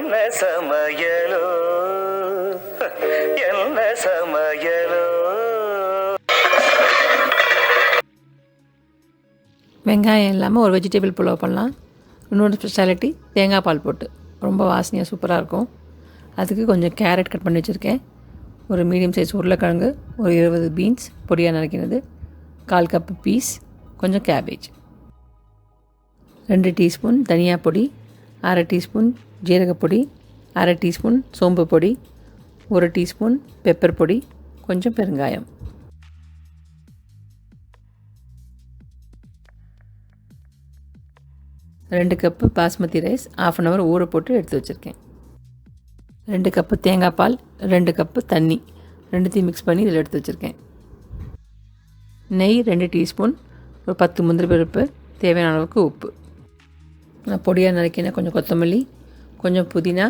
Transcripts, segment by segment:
என்ன சமையலோ என்ன சமையலோ. வெங்காயம் இல்லாமல் ஒரு வெஜிடபிள் புலாவ் பண்ணலாம். இன்னொரு ஸ்பெஷாலிட்டி தேங்காய் பால் போட்டு ரொம்ப வாசனையாக சூப்பராக இருக்கும். அதுக்கு கொஞ்சம் கேரட் கட் பண்ணி வச்சுருக்கேன், ஒரு மீடியம் சைஸ் உருளைக்கிழங்கு, ஒரு 20 பீன்ஸ் பொடியாக நறுக்கினது, 1/4 கப்பு பீஸ், கொஞ்சம் கேபேஜ், 2 டீஸ்பூன் தனியா பொடி, 1/2 டீஸ்பூன் ஜீரகப்பொடி, 1/2 டீஸ்பூன் சோம்பு பொடி, 1 டீஸ்பூன் பெப்பர் பொடி, கொஞ்சம் பெருங்காயம். ரெண்டு கப்பு பாஸ்மதி ரைஸ் 1/2 hour ஊற போட்டு எடுத்து வச்சுருக்கேன். 2 கப்பு தேங்காய் பால், 2 கப்பு தண்ணி, ரெண்டுத்தையும் மிக்ஸ் பண்ணி இதில் எடுத்து வச்சுருக்கேன். நெய் 2 டீஸ்பூன், ஒரு 10 முந்திரி பருப்பு, தேவையான அளவுக்கு உப்பு, நான் பொடியாக நறுக்கின கொஞ்சம் கொத்தமல்லி, கொஞ்சம் புதினா,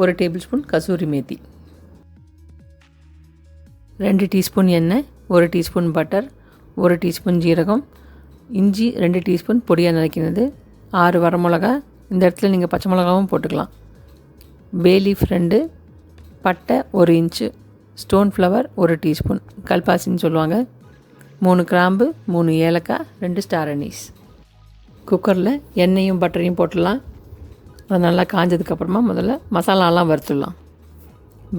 1 table spoon kasuri methi, 2 teaspoon எண்ணெய், 1 டீஸ்பூன் பட்டர், 1 டீஸ்பூன் ஜீரகம், இஞ்சி 2 டீஸ்பூன் பொடியாக நறுக்கினது, 6 வரமிளகா, இந்த இடத்துல நீங்கள் பச்சை மிளகாவும் போட்டுக்கலாம், பே லீஃப் 2, பட்டை 1 இன்ச்சு, ஸ்டோன் ஃப்ளவர் 1 டீஸ்பூன், கல்பாசின்னு சொல்லுவாங்க, 3 கிராம்பு, 3 ஏலக்காய், 2 ஸ்டார் அனீஸ். குக்கரில் எண்ணெயும் பட்டரையும் போட்டுடலாம். அது நல்லா காஞ்சதுக்கப்புறமா முதல்ல மசாலாலாம் வறுத்துடலாம்.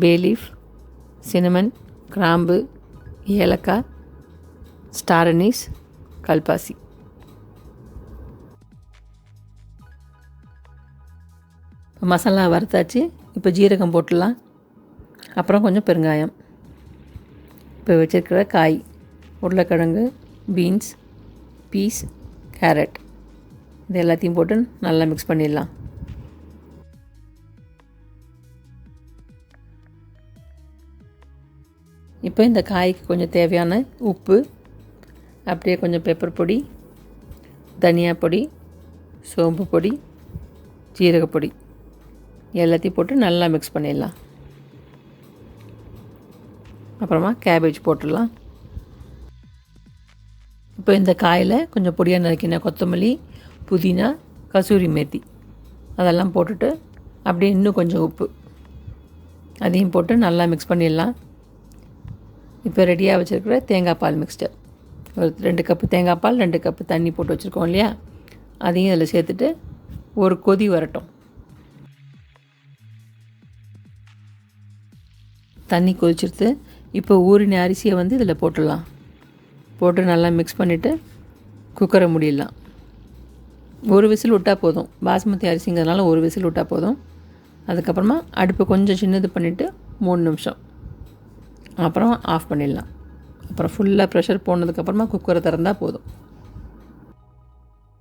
பே லீஃப், சினமன், கிராம்பு, ஏலக்காய், ஸ்டார் அனீஸ், கல்பாசி. இப்போ மசாலா வறுத்தாச்சு. இப்போ ஜீரகம் போட்டுடலாம், அப்புறம் கொஞ்சம் பெருங்காயம். இப்போ வச்சுருக்கிற காய், உருளைக்கிழங்கு, பீன்ஸ், பீஸ், கேரட், இது எல்லாத்தையும் போட்டு நல்லா மிக்ஸ் பண்ணிடலாம். இப்போ இந்த காய்க்கு கொஞ்சம் தேவையான உப்பு, அப்படியே கொஞ்சம் பெப்பர் பொடி, தனியா பொடி, சோம்பு பொடி, ஜீரகப்பொடி எல்லாத்தையும் போட்டு நல்லா மிக்ஸ் பண்ணிடலாம். அப்புறமா கேபேஜ் போட்டுடலாம். இப்போ இந்த காயில் கொஞ்சம் பொடியாக நறுக்கின கொத்தமல்லி, புதினா, கசூரி மேத்தி அதெல்லாம் போட்டுட்டு அப்படியே இன்னும் கொஞ்சம் உப்பு அதையும் போட்டு நல்லா மிக்ஸ் பண்ணிடலாம். இப்போ ரெடியாக வச்சுருக்கிற தேங்காய் பால் மிக்ஸ்டர், ஒரு 2 கப்பு தேங்காய் பால், 2 கப்பு தண்ணி போட்டு வச்சுருக்கோம் இல்லையா, அதையும் அதில் சேர்த்துட்டு ஒரு கொதி வரட்டும். தண்ணி கொதிச்சிருத்து. இப்போ ஊறின அரிசியை வந்து இதில் போட்டுடலாம். போட்டு நல்லா மிக்ஸ் பண்ணிவிட்டு குக்கரை மூடிடலாம். ஒரு விசில் விட்டால் போதும், பாஸ்மதி அரிசிங்கிறதுனால ஒரு விசில் விட்டால் போதும். அதுக்கப்புறமா அடுப்பை கொஞ்சம் சின்னது பண்ணிவிட்டு 3 நிமிஷம், அப்புறம் ஆஃப் பண்ணிடலாம். அப்புறம் ஃபுல்லாக ப்ரெஷர் போனதுக்கப்புறமா குக்கரை திறந்தால் போதும்.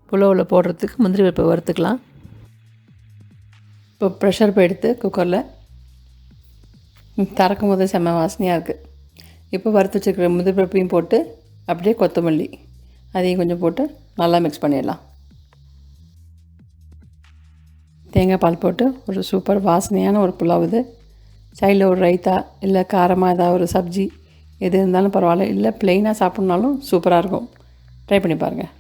புலாவில் போடுறதுக்கு முந்திரி பருப்பை வறுத்துக்கலாம். இப்போ ப்ரெஷர் எடுத்து குக்கரில் திறக்கும் போது செம்ம வாசனையாக இருக்குது. இப்போ வறுத்து வச்சுருக்கிற முந்திரி பருப்பையும் போட்டு அப்படியே கொத்தமல்லி அதையும் கொஞ்சம் போட்டு நல்லா மிக்ஸ் பண்ணிடலாம். தேங்காய் பால் போட்டு ஒரு சூப்பர் வாசனையான ஒரு புலாவ் இது. சைடில் ஒரு ரைத்தா இல்லை காரமாக ஏதாவது ஒரு சப்ஜி எது இருந்தாலும் பரவாயில்ல, இல்லை ப்ளெயினாக சாப்பிட்னாலும் சூப்பராக இருக்கும். ட்ரை பண்ணி பாருங்கள்.